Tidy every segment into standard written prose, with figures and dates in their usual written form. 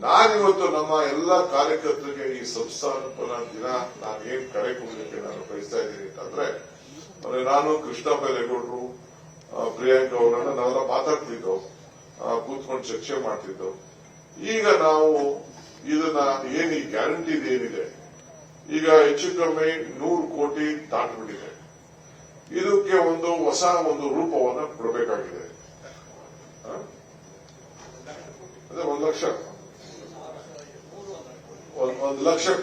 ನಾನಿವತ್ತು ನಮ್ಮ ಎಲ್ಲ ಕಾರ್ಯಕರ್ತರಿಗೆ ಈ ಸಂಸ್ಥಾಪನಾ ದಿನ ನಾನು ಏನ್ ಕರೆ ಕೊಡಲಿಕ್ಕೆ ನಾನು ಬಯಸ್ತಾ ಇದ್ದೀನಿ ಅಂತಂದ್ರೆ, ನಾನು ಕೃಷ್ಣ ಬೈರೇಗೌಡರು, ಪ್ರಿಯಾಂಕಾ ಅವರನ್ನ ನಾವೆಲ್ಲ ಮಾತಾಡ್ತಿದ್ದೋ, ಕೂತ್ಕೊಂಡು ಚರ್ಚೆ ಮಾಡ್ತಿದ್ದೋ. ಈಗ ನಾವು ಇದನ್ನ ಏನು ಈ ಗ್ಯಾರಂಟಿ ಏನಿದೆ, ಈಗ ಹೆಚ್ಚು ಕಮ್ಮಿ 100 ಕೋಟಿ ದಾಟಿಬಿಟ್ಟಿದೆ. ಇದಕ್ಕೆ ಹೊಸ ರೂಪವನ್ನು ಕೊಡಬೇಕಾಗಿದೆ. ಅದೇ 1 ಲಕ್ಷ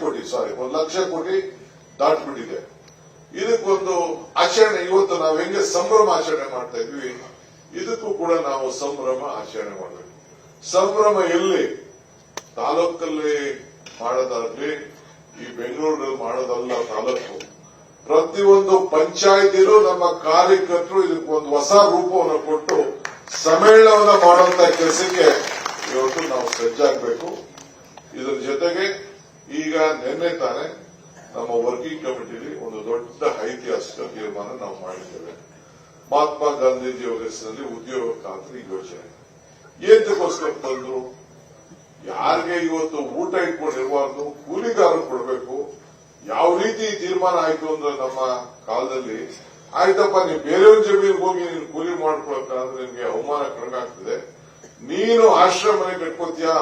ಕೋಟಿ 1 ಲಕ್ಷ ಕೋಟಿ ದಾಟ್ಬಿಟ್ಟಿದೆ. ಇದಕ್ಕೊಂದು ಆಚರಣೆ, ಇವತ್ತು ನಾವು ಹೆಂಗೆ ಸಂಭ್ರಮ ಆಚರಣೆ ಮಾಡ್ತಾ ಇದ್ವಿ, ಇದಕ್ಕೂ ಕೂಡ ನಾವು ಸಂಭ್ರಮ ಆಚರಣೆ ಮಾಡಬೇಕು. ಸಂಭ್ರಮ ಎಲ್ಲಿ? ತಾಲೂಕಲ್ಲಿ ಮಾಡೋದಾಗ್ಲಿ, ಈ ಬೆಂಗಳೂರಲ್ಲಿ ಮಾಡೋದಲ್ಲ. ತಾಲೂಕು ಪ್ರತಿಯೊಂದು ಪಂಚಾಯಿತಿಯಲ್ಲೂ ನಮ್ಮ ಕಾರ್ಯಕರ್ತರು ಇದಕ್ಕೊಂದು ಹೊಸ ರೂಪವನ್ನು ಕೊಟ್ಟು ಸಮ್ಮೇಳನವನ್ನ ಮಾಡುವಂತ ಕೆಲಸಕ್ಕೆ ಇವತ್ತು ನಾವು ಸಜ್ಜಾಗಬೇಕು. ಇದರ ಜೊತೆಗೆ ಈಗ ನಿನ್ನೆ ತಾನೇ ನಮ್ಮ ವರ್ಕಿಂಗ್ ಕಮಿಟಿಲಿ ಒಂದು ದೊಡ್ಡ ಐತಿಹಾಸಿಕ ತೀರ್ಮಾನ ನಾವು ಮಾಡಿದ್ದೇವೆ. ಮಹಾತ್ಮ ಗಾಂಧೀಜಿಯವರ ಹೆಸರಲ್ಲಿ ಉದ್ಯೋಗ ಖಾತ್ರಿ ಯೋಜನೆ ಏತಕ್ಕೋಸ್ಕರ ತಂದ್ರು? ಯಾರಿಗೆ ಇವತ್ತು ಊಟ ಇಟ್ಕೊಂಡಿರಬಾರ್ದು, ಕೂಲಿಗಾರರು ಕೊಡಬೇಕು. ಯಾವ ರೀತಿ ತೀರ್ಮಾನ ಆಯ್ತು ಅಂದ್ರೆ, ನಮ್ಮ ಕಾಲದಲ್ಲಿ ಆಯ್ತಪ್ಪ, ನೀವು ಬೇರೆಯವ್ರ ಜಮೀನಿಗೆ ಹೋಗಿ ನೀನು ಕೂಲಿ ಮಾಡ್ಕೊಳಕ್ಕಾದ್ರೆ ನಿಮ್ಗೆ ಅವಮಾನ ಕಡಿಮೆ ಆಗ್ತದೆ. ನೀನು ಆಶ್ರಮ ಮನೆ ಕಟ್ಕೋತೀಯಾ,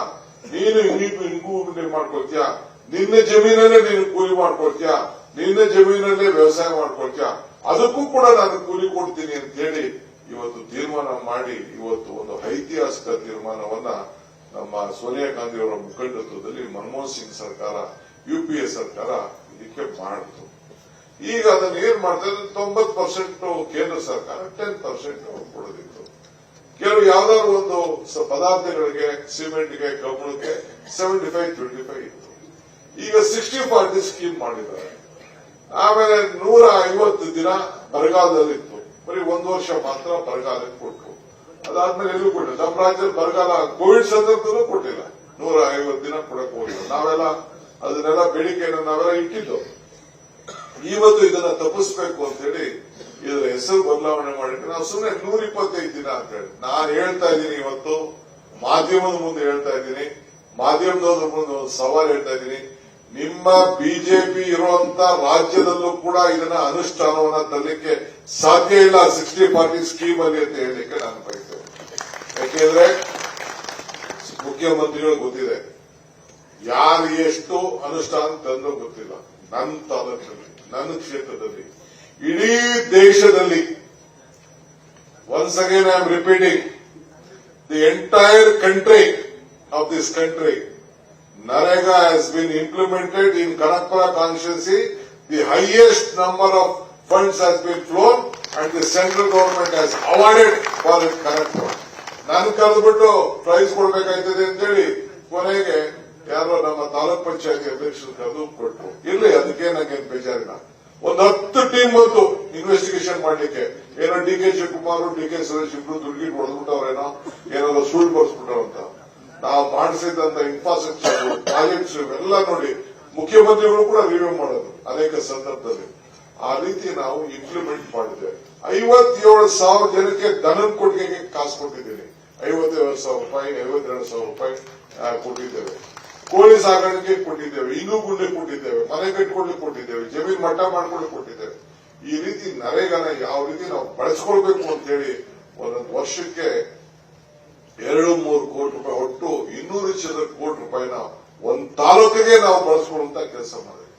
ನೀನು ಇಂಗು ಮಾಡ್ಕೊಳ್ತೀಯ, ನಿನ್ನ ಜಮೀನಲ್ಲೇ ನೀನು ಕೂಲಿ ಮಾಡ್ಕೊಳ್ತೀಯ, ನಿನ್ನ ಜಮೀನಲ್ಲೇ ವ್ಯವಸಾಯ ಮಾಡ್ಕೊಳ್ತೀಯ, ಅದಕ್ಕೂ ಕೂಡ ನಾನು ಕೂಲಿ ಕೊಡ್ತೀನಿ ಅಂತ ಹೇಳಿ ಇವತ್ತು ತೀರ್ಮಾನ ಮಾಡಿ, ಇವತ್ತು ಒಂದು ಐತಿಹಾಸಿಕ ತೀರ್ಮಾನವನ್ನ ನಮ್ಮ ಸೋನಿಯಾ ಗಾಂಧಿ ಅವರ ಮುಖಂಡತ್ವದಲ್ಲಿ ಮನಮೋಹನ್ ಸಿಂಗ್ ಸರ್ಕಾರ, UPA ಸರ್ಕಾರ ಇದಕ್ಕೆ ಮಾಡಿತು. ಈಗ ಅದನ್ನ ಏನ್ ಮಾಡ್ತಾರೆ, 90% ಕೇಂದ್ರ ಸರ್ಕಾರ, 10% ಕೊಡೋದಿತ್ತು. ಕೆಲವು ಯಾವ್ದಾದ್ರು ಒಂದು ಪದಾರ್ಥಗಳಿಗೆ, ಸಿಮೆಂಟ್ಗೆ, ಕಬ್ಬಣಕ್ಕೆ 75-25 ಇತ್ತು. ಈಗ 60-40 ಸ್ಕೀಮ್ ಮಾಡಿದ್ದಾರೆ. ಆಮೇಲೆ 150 ದಿನ ಬರಗಾಲದಲ್ಲಿತ್ತು, ಬರೀ 1 ವರ್ಷ ಮಾತ್ರ ಬರಗಾಲಕ್ಕೆ ಕೊಟ್ಟರು. ಅದಾದ್ಮೇಲೆ ಎಲ್ಲೂ ಕೊಟ್ಟಿಲ್ಲ. ನಮ್ಮ ರಾಜ್ಯದಲ್ಲಿ ಬರಗಾಲ ಕೋವಿಡ್ ಸಂದರ್ಭದಲ್ಲೂ ಕೊಟ್ಟಿಲ್ಲ, 150 ದಿನ ಕೊಡಕ್ ಹೋಗಿಲ್ಲ. ನಾವೆಲ್ಲ ಅದನ್ನೆಲ್ಲ ಬೇಡಿಕೆಯನ್ನು ನಾವೆಲ್ಲ ಇಟ್ಟಿದ್ದು. ಇವತ್ತು ಇದನ್ನ ತಪ್ಪಿಸ್ಬೇಕು ಅಂತ ಹೇಳಿ ಇದರ ಹೆಸರು ಬದಲಾವಣೆ ಮಾಡಿದ್ರೆ ನಾವು ಸುಮ್ಮನೆ 125 ದಿನ ಅಂತ ಹೇಳಿ ನಾನು ಹೇಳ್ತಾ ಇದ್ದೀನಿ. ಇವತ್ತು ಮಾಧ್ಯಮದ ಮುಂದೆ ಹೇಳ್ತಾ ಇದ್ದೀನಿ, ಮಾಧ್ಯಮದವ್ರ ಮುಂದೆ ಒಂದು ಸವಾಲು ಹೇಳ್ತಾ ಇದ್ದೀನಿ. ನಿಮ್ಮ ಬಿಜೆಪಿ ಇರುವಂತ ರಾಜ್ಯದಲ್ಲೂ ಕೂಡ ಇದನ್ನ ಅನುಷ್ಠಾನವನ್ನ ತರಲಿಕ್ಕೆ ಸಾಧ್ಯ ಇಲ್ಲ 60-40 ಸ್ಕೀಮ್ ಅಲ್ಲಿ ಅಂತ ಹೇಳಲಿಕ್ಕೆ ನಾನು ಬಯಸ್ತೇನೆ. ಯಾಕೆಂದ್ರೆ ಮುಖ್ಯಮಂತ್ರಿಗಳು ಗೊತ್ತಿದೆ, ಯಾರು ಎಷ್ಟು ಅನುಷ್ಠಾನ ತಂದ್ರೂ ಗೊತ್ತಿಲ್ಲ. ನನ್ನ ತಾಲೂಕಲ್ಲಿ, ನನ್ನ ಕ್ಷೇತ್ರದಲ್ಲಿ, ಇಡೀ ದೇಶದಲ್ಲಿ, once again I am repeating, the entire country of this country, Narega has been implemented in Kanakpura constituency. The highest number of funds has been flown and the central government has awarded for it Kanakpura. ನಾನು ಕರೆದುಬಿಟ್ಟು price ಕೊಡಬೇಕಾಯ್ತದೆ ಅಂತೇಳಿ ಕೊನೆಗೆ ಯಾರೋ ನಮ್ಮ ತಾಲೂಕ್ ಪಂಚಾಯತಿ ಅಧ್ಯಕ್ಷರು ಕರೆದು ಕೊಟ್ಟರು. ಇರ್ಲಿ, ಅದಕ್ಕೆ ನಂಗೇನು ಬೇಜಾರಿಲ್ಲ. ಒಂದು 10 ಟೀಮ್ ಬಂತು ಇನ್ವೆಸ್ಟಿಗೇಷನ್ ಮಾಡ್ಲಿಕ್ಕೆ. ಏನೋ DK ಶಿವಕುಮಾರ್, DK ಸುರೇಶ್ ಇಬ್ರು ದುಡ್ಡು ಹೊಡೆದ್ಬಿಟ್ಟವ್ರೇನೋ, ಏನಾದ್ರು ಸುಳ್ಳು ಬರ್ಸ್ಬಿಟ್ಟವ್ರ ಅಂತ. ನಾವು ಮಾಡಿಸಿದಂತ ಇನ್ಫ್ರಾಸ್ಟ್ರಕ್ಚರ್ ಪ್ರಾಜೆಕ್ಟ್ಸ್ ಇವೆಲ್ಲ ನೋಡಿ ಮುಖ್ಯಮಂತ್ರಿಗಳು ಕೂಡ ರಿವ್ಯೂ ಮಾಡೋದು ಅನೇಕ ಸಂದರ್ಭದಲ್ಲಿ. ಆ ರೀತಿ ನಾವು ಇಂಪ್ಲಿಮೆಂಟ್ ಮಾಡಿದ್ದೇವೆ. 57,000 ಜನಕ್ಕೆ ದನದ ಕೊಟ್ಟಿಗೆಗೆ ಕಾಸು ಕೊಟ್ಟಿದ್ದೀನಿ. 52,000 ರೂಪಾಯಿ, 52,000 ರೂಪಾಯಿ ಕೊಟ್ಟಿದ್ದೇವೆ. ಕೋಳಿ ಸಾಗಾಣಿಕೆ ಕೊಟ್ಟಿದ್ದೇವೆ, ಇಂಗು ಗುಂಡೆ ಕೊಟ್ಟಿದ್ದೇವೆ, ಮನೆ ಕಟ್ಕೊಳ್ಳಿಕ್ಕೆ ಕೊಟ್ಟಿದ್ದೇವೆ, ಜಮೀನು ಮಟ್ಟ ಮಾಡ್ಕೊಳ್ಳಿಕ್ಕೆ ಕೊಟ್ಟಿದ್ದೇವೆ. ಈ ರೀತಿ ನರೇಗಾನ ಯಾವ ರೀತಿ ನಾವು ಬಳಸ್ಕೊಳ್ಬೇಕು ಅಂತ ಹೇಳಿ ಒಂದೊಂದು ವರ್ಷಕ್ಕೆ 2-3 ಕೋಟಿ ರೂಪಾಯಿ, ಒಟ್ಟು 200 ಕೋಟಿ ರೂಪಾಯಿನ ಒಂದು ತಾಲೂಕಿಗೆ ನಾವು ಬಳಸ್ಕೊಳ್ಳುವಂತ ಕೆಲಸ ಮಾಡಿದ್ವಿ.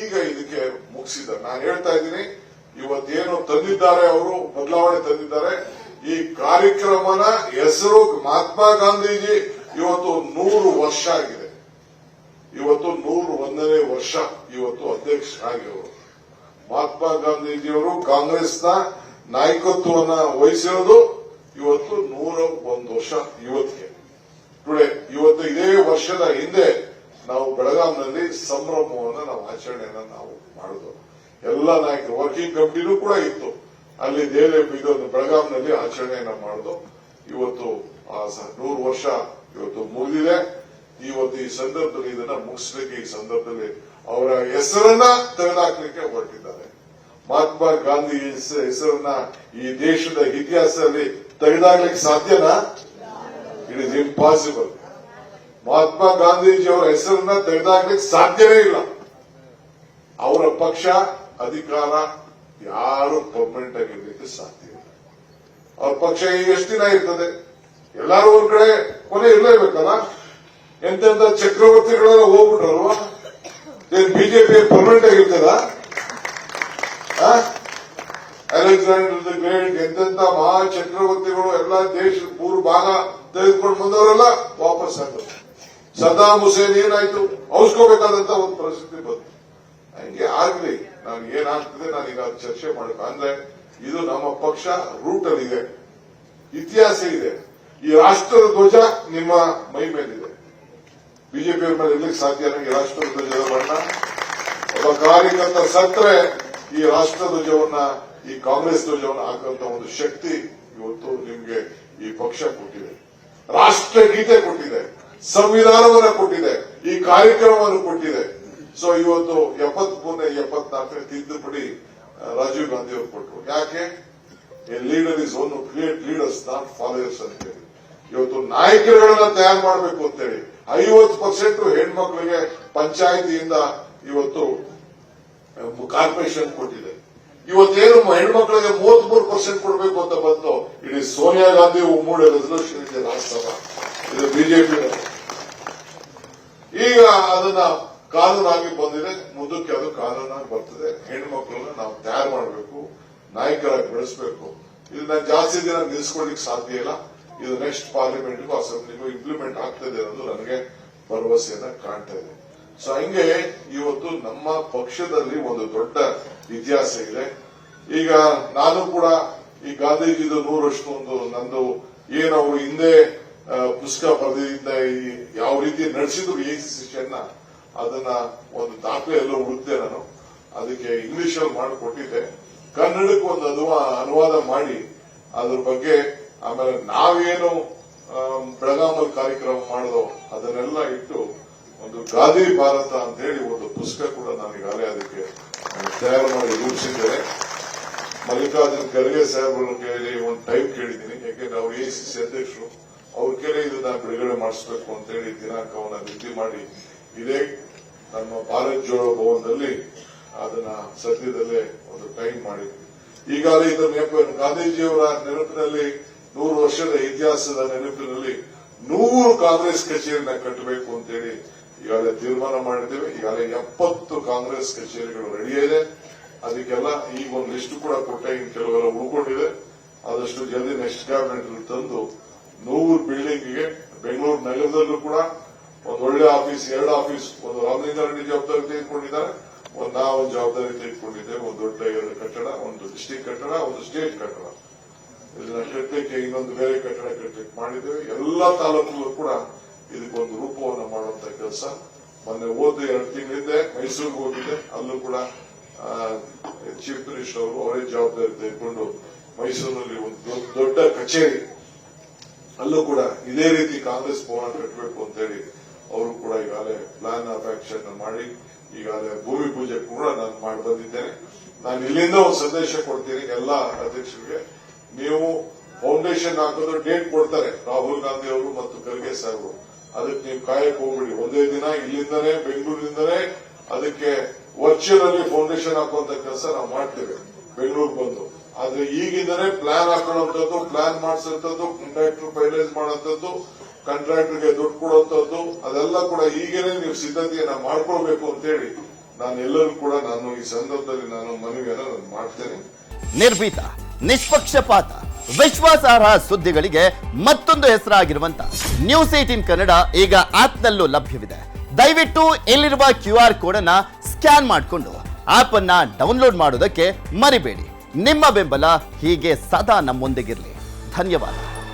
ಈಗ ಇದಕ್ಕೆ ಮುಗಿಸಿದ್ದಾರೆ. ನಾನು ಹೇಳ್ತಾ ಇದ್ದೀನಿ, ಇವತ್ತೇನು ತಂದಿದ್ದಾರೆ, ಅವರು ಬದಲಾವಣೆ ತಂದಿದ್ದಾರೆ. ಈ ಕಾರ್ಯಕ್ರಮನ ಹೆಸರು ಮಹಾತ್ಮ ಗಾಂಧೀಜಿ ಇವತ್ತು 100 ವರ್ಷ ಆಗಿದೆ. ಇವತ್ತು 101ನೇ ವರ್ಷ ಇವತ್ತು ಅಧ್ಯಕ್ಷರಾಗಿವರು ಮಹಾತ್ಮ ಗಾಂಧೀಜಿಯವರು ಕಾಂಗ್ರೆಸ್ನ ನಾಯಕತ್ವವನ್ನು ವಹಿಸಿರೋದು ಇವತ್ತು 101 ವರ್ಷ ಇವತ್ತಿಗೆ. ಟುಡೇ ಇವತ್ತು ಇದೇ ವರ್ಷದ ಹಿಂದೆ ನಾವು ಬೆಳಗಾಂನಲ್ಲಿ ಸಂಭ್ರಮವನ್ನು ನಾವು ಆಚರಣೆಯನ್ನ ನಾವು ಮಾಡಿದ್ವು. ಎಲ್ಲ ನಾಯಕರು, ವರ್ಕಿಂಗ್ ಕಮಿಟಿನೂ ಕೂಡ ಇತ್ತು ಅಲ್ಲಿ. ಇದೊಂದು ಬೆಳಗಾಂನಲ್ಲಿ ಆಚರಣೆಯನ್ನ ಮಾಡಿದ್ವು. ಇವತ್ತು 100 ವರ್ಷ ಇವತ್ತು ಮುಗಿದಿದೆ. ಇವತ್ತು ಈ ಸಂದರ್ಭದಲ್ಲಿ ಇದನ್ನ ಮುಗಿಸ್ಲಿಕ್ಕೆ, ಈ ಸಂದರ್ಭದಲ್ಲಿ ಅವರ ಹೆಸರನ್ನ ತೆಗೆದುಹಾಕಲಿಕ್ಕೆ ಹೊರಟಿದ್ದಾರೆ. ಮಹಾತ್ಮ ಗಾಂಧಿ ಹೆಸರನ್ನ ಈ ದೇಶದ ಇತಿಹಾಸದಲ್ಲಿ ತೆಗೆದಾಗ್ಲಿಕ್ಕೆ ಸಾಧ್ಯನಾ? It is impossible. ಮಹಾತ್ಮ ಗಾಂಧೀಜಿಯವರ ಹೆಸರನ್ನ ತೆಗೆದಾಕ್ಲಿಕ್ಕೆ ಸಾಧ್ಯವೇ ಇಲ್ಲ. ಅವರ ಪಕ್ಷ ಅಧಿಕಾರ ಯಾರು ಪರ್ಮನೆಂಟ್ ಆಗಿರ್ಲಿಕ್ಕೆ ಸಾಧ್ಯ ಇಲ್ಲ. ಅವ್ರ ಪಕ್ಷ ಈಗ ಎಷ್ಟು ದಿನ ಇರ್ತದೆ? ಎಲ್ಲಾರು ಒಂದ್ ಕಡೆ ಕೊನೆ ಇರಲೇಬೇಕಲ್ಲ. ಎಂತೆಂತ ಚಕ್ರವರ್ತಿಗಳೆಲ್ಲ ಹೋಗ್ಬಿಟ್ರಲ್ವಾ? ಏನ್ ಬಿಜೆಪಿ ಪರ್ಮನೆಂಟ್ ಆಗಿರ್ತದ? ಅಲೆಕ್ಸಾಂಡರ್ ದ ಗ್ರೇಟ್ ಎಂತೆಂತ ಮಹಾ ಚಕ್ರವರ್ತಿಗಳು ಎಲ್ಲ ದೇಶದ ಪೂರ್ವ ಭಾಗ ತೆಗೆದುಕೊಂಡು ಬಂದವರೆಲ್ಲ ವಾಪಸ್ ಆದ್ರು. ಸದ್ದಾಂ ಹುಸೇನ್ ಏನಾಯ್ತು? ಔಸ್ಕೋಬೇಕಾದಂತ ಒಂದು ಪರಿಸ್ಥಿತಿ ಬಂತು. ಹಂಗೆ ಆಗ್ಲಿ, ನಾನು ಏನಾಗ್ತದೆ ನಾನೀಗ ಚರ್ಚೆ ಮಾಡಬೇಕು. ಅಂದ್ರೆ ಇದು ನಮ್ಮ ಪಕ್ಷ ರೂಟ್ ಅಲ್ಲಿ ಇದೆ, ಇತಿಹಾಸ ಇದೆ. ಈ ರಾಷ್ಟ್ರದ ಧ್ವಜ ನಿಮ್ಮ ಮೈ ಮೇಲಿದೆ. ಬಿಜೆಪಿಯವರ ಮೇಲೆ ಇರ್ಲಿಕ್ಕೆ ಸಾಧ್ಯ? ಈ ರಾಷ್ಟ್ರದ ಧ್ವಜದ ಬಣ್ಣ ಒಬ್ಬ ಕಾರ್ಯಕರ್ತ ಸತ್ರೆ ಈ ರಾಷ್ಟ್ರ ಧ್ವಜವನ್ನ, ಈ ಕಾಂಗ್ರೆಸ್ ಧ್ವಜವನ್ನ ಹಾಕುವಂತ ಒಂದು ಶಕ್ತಿ ಇವತ್ತು ನಿಮ್ಗೆ ಈ ಪಕ್ಷ ಕೊಟ್ಟಿದೆ. ರಾಷ್ಟ್ರಗೀತೆ ಕೊಟ್ಟಿದೆ, ಸಂವಿಧಾನವನ್ನ ಕೊಟ್ಟಿದೆ, ಈ ಕಾರ್ಯಕ್ರಮವನ್ನು ಕೊಟ್ಟಿದೆ. ಸೊ ಇವತ್ತು 73ನೇ 74ನೇ ತಿದ್ದುಪಡಿ ರಾಜೀವ್ ಗಾಂಧಿ ಅವರು ಕೊಟ್ಟರು. ಯಾಕೆ? A leader is own create leaders not followers ಅಂತ ಹೇಳಿ. ಇವತ್ತು ನಾಯಕರುಗಳನ್ನ ತಯಾರು ಮಾಡಬೇಕು ಅಂತೇಳಿ 50% ಹೆಣ್ಮಕ್ಳಿಗೆ ಪಂಚಾಯಿತಿಯಿಂದ ಇವತ್ತು ಕಾರ್ಪೊರೇಷನ್ ಕೊಟ್ಟಿದೆ. ಇವತ್ತೇನು ಹೆಣ್ಮಕ್ಳಿಗೆ 33% ಕೊಡಬೇಕು ಅಂತ ಬಂತು. ಇಡೀ ಸೋನಿಯಾ ಗಾಂಧಿ ಒಮ್ಮೂಡಿ ರೆಸಲ್ಯೂಷನ್ ಇದೆ ರಾಜ್ಯಸಭಾ, ಇದು ಬಿಜೆಪಿ. ಈಗ ಅದನ್ನ ಕಾನೂನಾಗಿ ಬಂದಿದೆ, ಮುಂದಕ್ಕೆ ಅದು ಕಾನೂನಾಗಿ ಬರ್ತದೆ. ಹೆಣ್ಮಕ್ಳನ್ನ ನಾವು ತಯಾರು ಮಾಡಬೇಕು, ನಾಯಕರಾಗಿ ಬೆಳೆಸಬೇಕು. ಇದನ್ನ ಜಾಸ್ತಿ ದಿನ ನಿಲ್ಲಿಸ್ಕೊಳ್ಳಿಕ್ಕೆ ಸಾಧ್ಯ ಇಲ್ಲ. ಇದು ನೆಕ್ಸ್ಟ್ ಪಾರ್ಲಿಮೆಂಟ್ಗೂ ಅಸೆಂಬ್ಲಿಗೂ ಇಂಪ್ಲಿಮೆಂಟ್ ಆಗ್ತದೆ ಅನ್ನೋದು ನನಗೆ ಭರವಸೆಯನ್ನ ಕಾಣ್ತಾ ಇದೆ. ಸೊ ಹಂಗೆ ಇವತ್ತು ನಮ್ಮ ಪಕ್ಷದಲ್ಲಿ ಒಂದು ದೊಡ್ಡ ಇತಿಹಾಸ ಇದೆ. ಈಗ ನಾನು ಕೂಡ ಈ ಗಾಂಧೀಜಿದು 100 ವರ್ಷ ಒಂದು ನಂದು ಏನವರು ಹಿಂದೆ ಪುಸ್ತಕ ಬರೆದಿದ್ದ ಯಾವ ರೀತಿ ನಡೆಸಿದ್ರು ಎಸಿಸಿಯನ್ನ, ಅದನ್ನ ಒಂದು ದಾಖಲೆ ಎಲ್ಲ ಹುಡುಕ್ದೆ ನಾನು. ಅದಕ್ಕೆ ಇಂಗ್ಲಿಷ್ ಅಲ್ಲಿ ಮಾಡಿಕೊಟ್ಟಿದ್ದೆ. ಕನ್ನಡಕ್ಕೆ ಒಂದು ಅನುವಾದ ಮಾಡಿ ಅದ್ರ ಬಗ್ಗೆ, ಆಮೇಲೆ ನಾವೇನು ಬೆಳಗಾಮಲ್ಲಿ ಕಾರ್ಯಕ್ರಮ ಮಾಡಿದೋ ಅದನ್ನೆಲ್ಲ ಇಟ್ಟು ಒಂದು ಗಾಂಧಿ ಭಾರತ ಅಂತ ಹೇಳಿ ಒಂದು ಪುಸ್ತಕ ಕೂಡ ನಾನು ಈಗಾಗಲೇ ಅದಕ್ಕೆ ತಯಾರು ಮಾಡಿ ರೂಪಿಸಿದ್ದೇನೆ. ಮಲ್ಲಿಕಾರ್ಜುನ್ ಖರ್ಗೆ ಸಾಹೇಬ್ರನ್ನು ಕೇಳಿ ಒಂದು ಟೈಮ್ ಕೇಳಿದ್ದೀನಿ. ಯಾಕೆಂದ್ರೆ ಅವರು ಎಸಿಸಿ ಅಧ್ಯಕ್ಷರು, ಅವ್ರ ಕೇಳಿ ಇದನ್ನ ಬಿಡುಗಡೆ ಮಾಡಿಸಬೇಕು ಅಂತ ಹೇಳಿ ದಿನಾಂಕವನ್ನ ನಿಗದಿ ಮಾಡಿ ಇದೇ ನಮ್ಮ ಭಾರತ್ ಜೋಡೋ ಭವನದಲ್ಲಿ ಅದನ್ನ ಸದ್ಯದಲ್ಲೇ ಒಂದು ಟೈಮ್ ಮಾಡಿದ್ವಿ. ಈಗಾಗಲೇ ಇದರ ಗಾಂಧೀಜಿಯವರ ನೆನಪಿನಲ್ಲಿ 100 ವರ್ಷದ ಇತಿಹಾಸದ ನೆನಪಿನಲ್ಲಿ 100 ಕಾಂಗ್ರೆಸ್ ಕಚೇರಿನ ಕಟ್ಟಬೇಕು ಅಂತೇಳಿ ಈಗಾಗಲೇ ತೀರ್ಮಾನ ಮಾಡಿದ್ದೇವೆ. ಈಗಾಗಲೇ 70 ಕಾಂಗ್ರೆಸ್ ಕಚೇರಿಗಳು ರೆಡಿ ಇದೆ. ಅದಕ್ಕೆಲ್ಲ ಈಗ ಒಂದು ಲಿಸ್ಟ್ ಕೂಡ ಕೊಟ್ಟೆ, ಇನ್ನು ಕೆಲವೆಲ್ಲ ಉಳ್ಕೊಂಡಿದೆ. ಆದಷ್ಟು ಜಲ್ದಿ ನೆಕ್ಸ್ಟ್ ಕ್ಯಾಬಿನೆಟ್ ತಂದು 100 ಬಿಲ್ಡಿಂಗ್ಗೆ ಬೆಂಗಳೂರು ನಗರದಲ್ಲೂ ಕೂಡ ಒಂದು ಒಳ್ಳೆ ಆಫೀಸ್, 2 ಆಫೀಸ್, ಒಂದು ರಾಮಲಿಂಗಾರೆಡ್ಡಿ ಜವಾಬ್ದಾರಿ ತೆಗೆದುಕೊಂಡಿದ್ದಾರೆ, ನಾವು ಜವಾಬ್ದಾರಿ ತೆಗೆದುಕೊಂಡಿದ್ದೇವೆ. ಒಂದು ದೊಡ್ಡ 2 ಕಟ್ಟಡ, ಒಂದು ಡಿಸ್ಟಿಕ್ ಕಟ್ಟಡ, ಒಂದು ಸ್ಟೇಟ್ ಕಟ್ಟಡ. ಇದನ್ನ ಕಟ್ಟಲಿಕ್ಕೆ ಇನ್ನೊಂದು ಬೇರೆ ಕಟ್ಟಡ ಕಟ್ಟಲಿಕ್ಕೆ ಮಾಡಿದ್ದೇವೆ. ಎಲ್ಲಾ ತಾಲೂಕುಗಳು ಕೂಡ ಇದಕ್ಕೊಂದು ರೂಪವನ್ನು ಮಾಡುವಂತ ಕೆಲಸ. ಮೊನ್ನೆ ಹೋದ 2 ತಿಂಗಳಿಂದ ಮೈಸೂರಿಗೆ ಹೋಗಿದ್ದೆ. ಅಲ್ಲೂ ಕೂಡ ಚೀಫ್ ಮಿನಿಸ್ಟರ್ ಅವರು ಅವರೇ ಜವಾಬ್ದಾರಿ ತೆಗೆದುಕೊಂಡು ಮೈಸೂರಿನಲ್ಲಿ ಒಂದು ದೊಡ್ಡ ಕಚೇರಿ, ಅಲ್ಲೂ ಕೂಡ ಇದೇ ರೀತಿ ಕಾಂಗ್ರೆಸ್ ಭವನ ಕಟ್ಟಬೇಕು ಅಂತ ಹೇಳಿ ಅವರು ಕೂಡ ಈಗಾಗಲೇ ಪ್ಲಾನ್ ಆಫ್ ಆಕ್ಷನ್ ಮಾಡಿ ಈಗಾಗಲೇ ಭೂಮಿ ಪೂಜೆ ಕೂಡ ನಾನು ಮಾಡಿ ಬಂದಿದ್ದೇನೆ. ನಾನು ಇಲ್ಲಿಂದ ಒಂದು ಸಂದೇಶ ಕೊಡ್ತೀನಿ ಎಲ್ಲಾ ಅಧ್ಯಕ್ಷರಿಗೆ. ನೀವು ಫೌಂಡೇಶನ್ ಹಾಕೋದು ಡೇಟ್ ಕೊಡ್ತಾರೆ ರಾಹುಲ್ ಗಾಂಧಿ ಅವರು ಮತ್ತು ಖರ್ಗೆ ಸಾಹೇಬರು. ಅದಕ್ಕೆ ನೀವು ಕಾಯಕ್ ಹೋಗ್ಬಿಡಿ. ಒಂದೇ ದಿನ ಇಲ್ಲಿಂದನೇ ಬೆಂಗಳೂರಿನಿಂದನೇ ಅದಕ್ಕೆ ವರ್ಚುವಲ್ ಅಲ್ಲಿ ಫೌಂಡೇಶನ್ ಹಾಕುವಂತ ಕೆಲಸ ನಾವು ಮಾಡ್ತೇವೆ ಬೆಂಗಳೂರು ಬಂದು. ಆದ್ರೆ ಈಗಿಂದನೇ ಪ್ಲಾನ್ ಹಾಕೊಳ್ಳುವಂಥದ್ದು, ಪ್ಲಾನ್ ಮಾಡಿಸುವಂಥದ್ದು, ಕಾಂಟ್ರಾಕ್ಟರ್ ಫೈನಲೈಸ್ ಮಾಡುವಂಥದ್ದು, ಕಾಂಟ್ರಾಕ್ಟರ್ಗೆ ದುಡ್ಡು ಕೊಡುವಂಥದ್ದು, ಅದೆಲ್ಲ ಕೂಡ ಈಗೇನೆ ನೀವು ಸಿದ್ಧತೆಯನ್ನ ಮಾಡ್ಕೊಳ್ಬೇಕು ಅಂತೇಳಿ ನಾನು ಎಲ್ಲರೂ ಕೂಡ ನಾನು ಈ ಸಂದರ್ಭದಲ್ಲಿ ನಾನು ಮನವಿಯನ್ನು ಮಾಡ್ತೇನೆ. ನಿರ್ಭೀತ, ನಿಷ್ಪಕ್ಷಪಾತ, ವಿಶ್ವಾಸಾರ್ಹ ಸುದ್ದಿಗಳಿಗೆ ಮತ್ತೊಂದು ಹೆಸರಾಗಿರುವಂತ ನ್ಯೂಸ್ 18 ಕನ್ನಡ ಈಗ ಆಪ್ನಲ್ಲೂ ಲಭ್ಯವಿದೆ. ದಯವಿಟ್ಟು ಇಲ್ಲಿರುವ QR ಕೋಡ್ ಅನ್ನ ಸ್ಕ್ಯಾನ್ ಮಾಡಿಕೊಂಡು ಆಪ್ ಅನ್ನ ಡೌನ್ಲೋಡ್ ಮಾಡೋದಕ್ಕೆ ಮರಿಬೇಡಿ. ನಿಮ್ಮ ಬೆಂಬಲ ಹೀಗೆ ಸದಾ ನಮ್ಮೊಂದಿಗಿರಲಿ. ಧನ್ಯವಾದ.